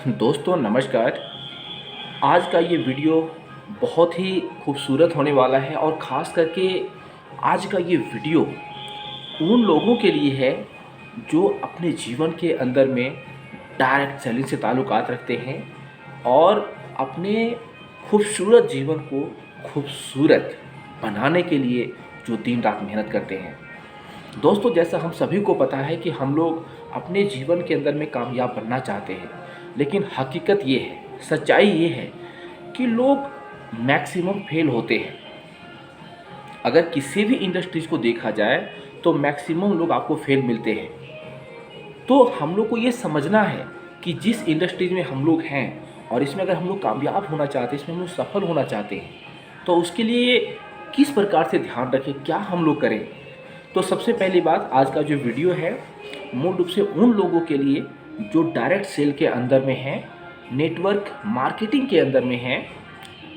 दोस्तों नमस्कार। आज का ये वीडियो बहुत ही खूबसूरत होने वाला है और ख़ास करके आज का ये वीडियो उन लोगों के लिए है जो अपने जीवन के अंदर में डायरेक्ट सेलिंग से ताल्लुकात रखते हैं और अपने खूबसूरत जीवन को खूबसूरत बनाने के लिए जो दिन रात मेहनत करते हैं। दोस्तों, जैसा हम सभी को पता है कि हम लोग अपने जीवन के अंदर में कामयाब बनना चाहते हैं, लेकिन हकीकत ये है, सच्चाई ये है कि लोग मैक्सिमम फेल होते हैं। अगर किसी भी इंडस्ट्रीज़ को देखा जाए तो मैक्सिमम लोग आपको फेल मिलते हैं। तो हम लोग को ये समझना है कि जिस इंडस्ट्रीज में हम लोग हैं और इसमें अगर हम लोग कामयाब होना चाहते हैं, इसमें हम लोग सफल होना चाहते हैं, तो उसके लिए किस प्रकार से ध्यान रखें, क्या हम लोग करें। तो सबसे पहली बात, आज का जो वीडियो है मूल रूप से उन लोगों के लिए जो डायरेक्ट सेल के अंदर में हैं, नेटवर्क मार्केटिंग के अंदर में हैं,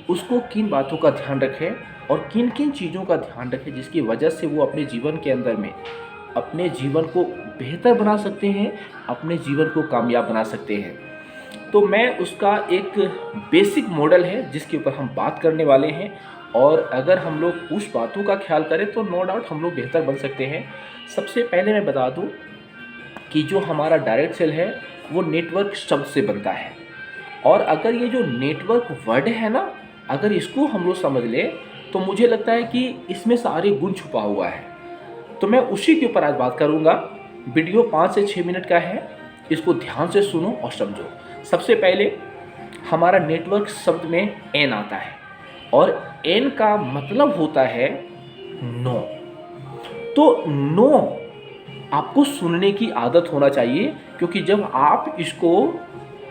उसको किन बातों का ध्यान रखें और किन किन चीज़ों का ध्यान रखें जिसकी वजह से वो अपने जीवन के अंदर में अपने जीवन को बेहतर बना सकते हैं, अपने जीवन को कामयाब बना सकते हैं। तो मैं उसका एक बेसिक मॉडल है जिसके ऊपर हम बात करने वाले हैं, और अगर हम लोग उस बातों का ख्याल करें तो नो डाउट हम लोग बेहतर बन सकते हैं। सबसे पहले मैं बता दूं कि जो हमारा डायरेक्ट सेल है वो नेटवर्क शब्द से बनता है, और अगर ये जो नेटवर्क वर्ड है ना, अगर इसको हम लोग समझ ले तो मुझे लगता है कि इसमें सारे गुण छुपा हुआ है। तो मैं उसी के ऊपर आज बात करूँगा। वीडियो 5 से 6 मिनट का है, इसको ध्यान से सुनो और समझो। सबसे पहले हमारा नेटवर्क शब्द में एन आता है, और एन का मतलब होता है नो। तो नो आपको सुनने की आदत होना चाहिए, क्योंकि जब आप इसको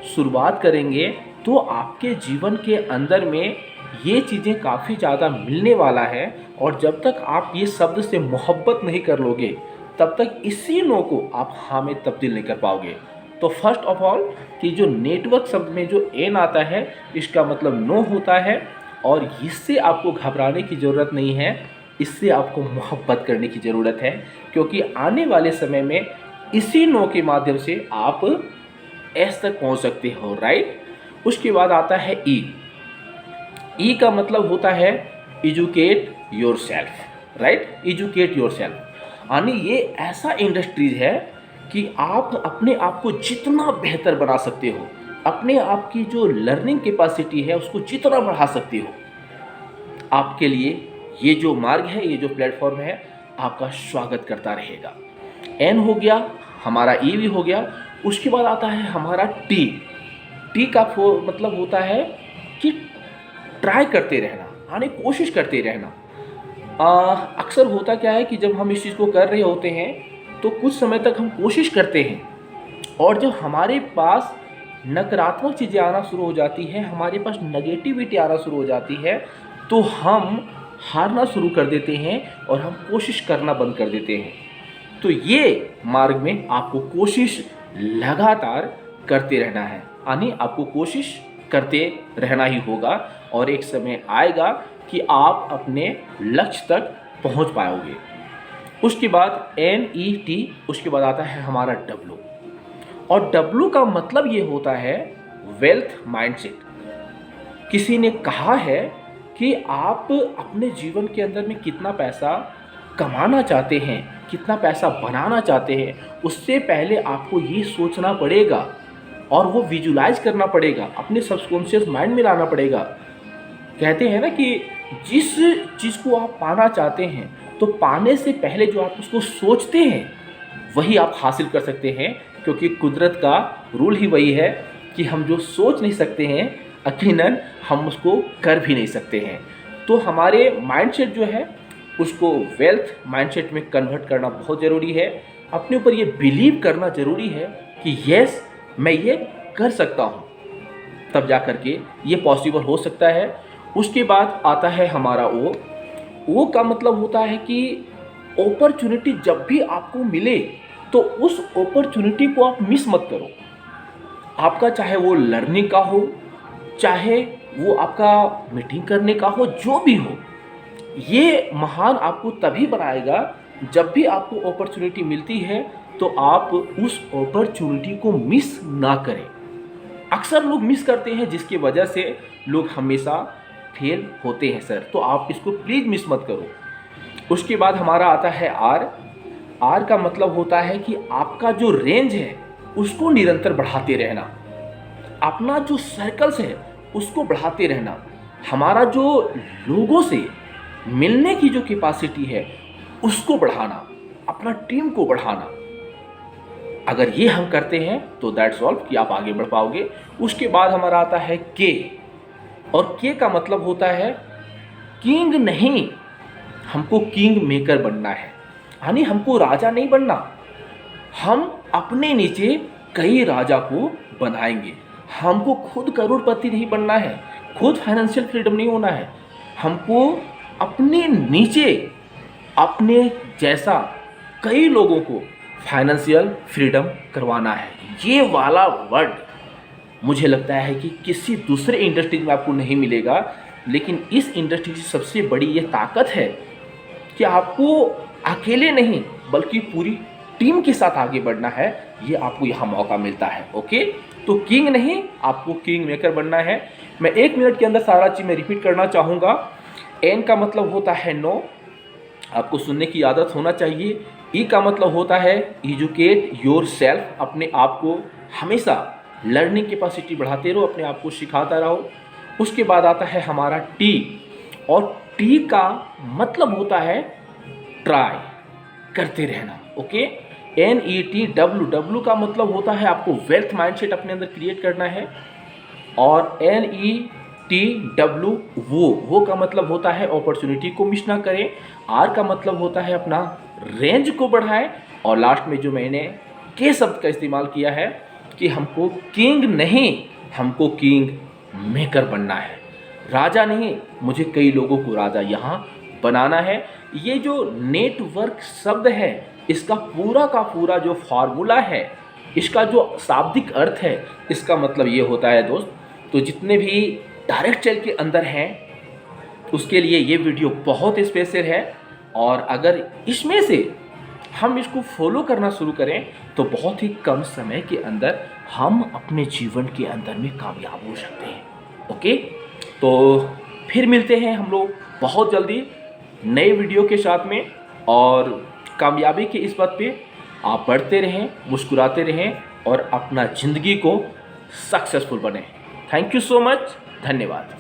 शुरुआत करेंगे तो आपके जीवन के अंदर में ये चीज़ें काफ़ी ज़्यादा मिलने वाला है, और जब तक आप ये शब्द से मोहब्बत नहीं कर लोगे तब तक इसी नो को आप हाँ में तब्दील नहीं कर पाओगे। तो फर्स्ट ऑफ ऑल कि जो नेटवर्क शब्द में जो एन आता है, इसका मतलब नो होता है, और इससे आपको घबराने की ज़रूरत नहीं है, इससे आपको मोहब्बत करने की ज़रूरत है, क्योंकि आने वाले समय में इसी नो के माध्यम से आप एस तक पहुंच सकते हो, राइट। उसके बाद आता है ई। ई का मतलब होता है educate your self, right. Educate your self यानी ये ऐसा इंडस्ट्रीज है कि आप अपने आप को जितना बेहतर बना सकते हो, अपने आप की जो लर्निंग कैपेसिटी है उसको जितना बढ़ा सकते हो, आपके लिए ये जो मार्ग है, ये जो प्लेटफॉर्म है, आपका स्वागत करता रहेगा। एन हो गया, हमारा ई भी हो गया। उसके बाद आता है हमारा टी। टी का मतलब होता है कि ट्राई करते रहना, यानी कोशिश करते रहना। अक्सर होता क्या है कि जब हम इस चीज़ को कर रहे होते हैं तो कुछ समय तक हम कोशिश करते हैं, और जब हमारे पास नकारात्मक चीज़ें आना शुरू हो जाती है, हमारे पास नेगेटिविटी आना शुरू हो जाती है, तो हम हारना शुरू कर देते हैं और हम कोशिश करना बंद कर देते हैं। तो ये मार्ग में आपको कोशिश लगातार करते रहना है, यानी आपको कोशिश करते रहना ही होगा, और एक समय आएगा कि आप अपने लक्ष्य तक पहुंच पाओगे। उसके बाद एन ई टी, उसके बाद आता है हमारा डब्ल्यू, और डब्ल्यू का मतलब ये होता है वेल्थ माइंडसेट। किसी ने कहा है कि आप अपने जीवन के अंदर में कितना पैसा कमाना चाहते हैं, कितना पैसा बनाना चाहते हैं, उससे पहले आपको ये सोचना पड़ेगा और वो विजुलाइज करना पड़ेगा, अपने सबकॉन्शियस माइंड में लाना पड़ेगा। कहते हैं ना कि जिस चीज़ को आप पाना चाहते हैं तो पाने से पहले जो आप उसको सोचते हैं वही आप हासिल कर सकते हैं, क्योंकि कुदरत का रूल ही वही है कि हम जो सोच नहीं सकते हैं यकीनन हम उसको कर भी नहीं सकते हैं। तो हमारे माइंडसेट जो है उसको वेल्थ माइंडसेट में कन्वर्ट करना बहुत ज़रूरी है। अपने ऊपर ये बिलीव करना ज़रूरी है कि यस मैं ये कर सकता हूँ, तब जा कर के ये पॉसिबल हो सकता है। उसके बाद आता है हमारा ओ का मतलब होता है कि अपॉर्चुनिटी जब भी आपको मिले तो उस अपॉर्चुनिटी को आप मिस मत करो। आपका चाहे वो लर्निंग का हो, चाहे वो आपका मीटिंग करने का हो, जो भी हो, ये महान आपको तभी बनाएगा जब भी आपको अपॉर्चुनिटी मिलती है तो आप उस अपॉर्चुनिटी को मिस ना करें। अक्सर लोग मिस करते हैं, जिसकी वजह से लोग हमेशा फेल होते हैं सर। तो आप इसको प्लीज़ मिस मत करो। उसके बाद हमारा आता है आर। आर का मतलब होता है कि आपका जो रेंज है उसको निरंतर बढ़ाते रहना, अपना जो सर्कल्स है उसको बढ़ाते रहना, हमारा जो लोगों से मिलने की जो कैपेसिटी है उसको बढ़ाना, अपना टीम को बढ़ाना। अगर ये हम करते हैं तो दैट्स ऑल कि आप आगे बढ़ पाओगे। उसके बाद हमारा आता है के, और के का मतलब होता है किंग नहीं, हमको किंग मेकर बनना है, यानी हमको राजा नहीं बनना, हम अपने नीचे कई राजा को बनाएंगे। हमको खुद करोड़पति नहीं बनना है, खुद फाइनेंशियल फ्रीडम नहीं होना है, हमको अपने नीचे अपने जैसा कई लोगों को फाइनेंशियल फ्रीडम करवाना है। ये वाला वर्ड मुझे लगता है कि किसी दूसरे इंडस्ट्री में आपको नहीं मिलेगा, लेकिन इस इंडस्ट्री की सबसे बड़ी ये ताकत है कि आपको अकेले नहीं बल्कि पूरी टीम के साथ आगे बढ़ना है। ये आपको यहाँ मौका मिलता है। ओके, तो किंग नहीं, आपको किंग मेकर बनना है। मैं 1 मिनट के अंदर सारा चीज़ मैं रिपीट करना चाहूँगा। एन का मतलब होता है नो, आपको सुनने की आदत होना चाहिए। ई का मतलब होता है एजुकेट योर सेल्फ, अपने आप को हमेशा लर्निंग कैपेसिटी बढ़ाते रहो, अपने आप को सिखाता रहो। उसके बाद आता है हमारा टी, और टी का मतलब होता है ट्राई, करते रहना। ओके, NET डब्ल्यू का मतलब होता है आपको वेल्थ माइंडसेट अपने अंदर क्रिएट करना है, और NETW वो का मतलब होता है अपॉर्चुनिटी को मिस ना करें। आर का मतलब होता है अपना रेंज को बढ़ाएं, और लास्ट में जो मैंने के शब्द का इस्तेमाल किया है कि हमको किंग नहीं, हमको किंग मेकर बनना है, राजा नहीं, मुझे कई लोगों को राजा यहाँ बनाना है। ये जो नेटवर्क शब्द है इसका पूरा का पूरा जो फार्मूला है, इसका जो शाब्दिक अर्थ है, इसका मतलब ये होता है दोस्त, तो जितने भी डायरेक्ट सेल के अंदर हैं उसके लिए ये वीडियो बहुत स्पेशल है। और अगर इसमें से हम इसको फॉलो करना शुरू करें तो बहुत ही कम समय के अंदर हम अपने जीवन के अंदर में कामयाब हो सकते हैं। ओके, तो फिर मिलते हैं हम लोग बहुत जल्दी नए वीडियो के साथ में, और कामयाबी के इस बात पे आप बढ़ते रहें, मुस्कुराते रहें और अपना ज़िंदगी को सक्सेसफुल बने। थैंक यू सो मच, धन्यवाद।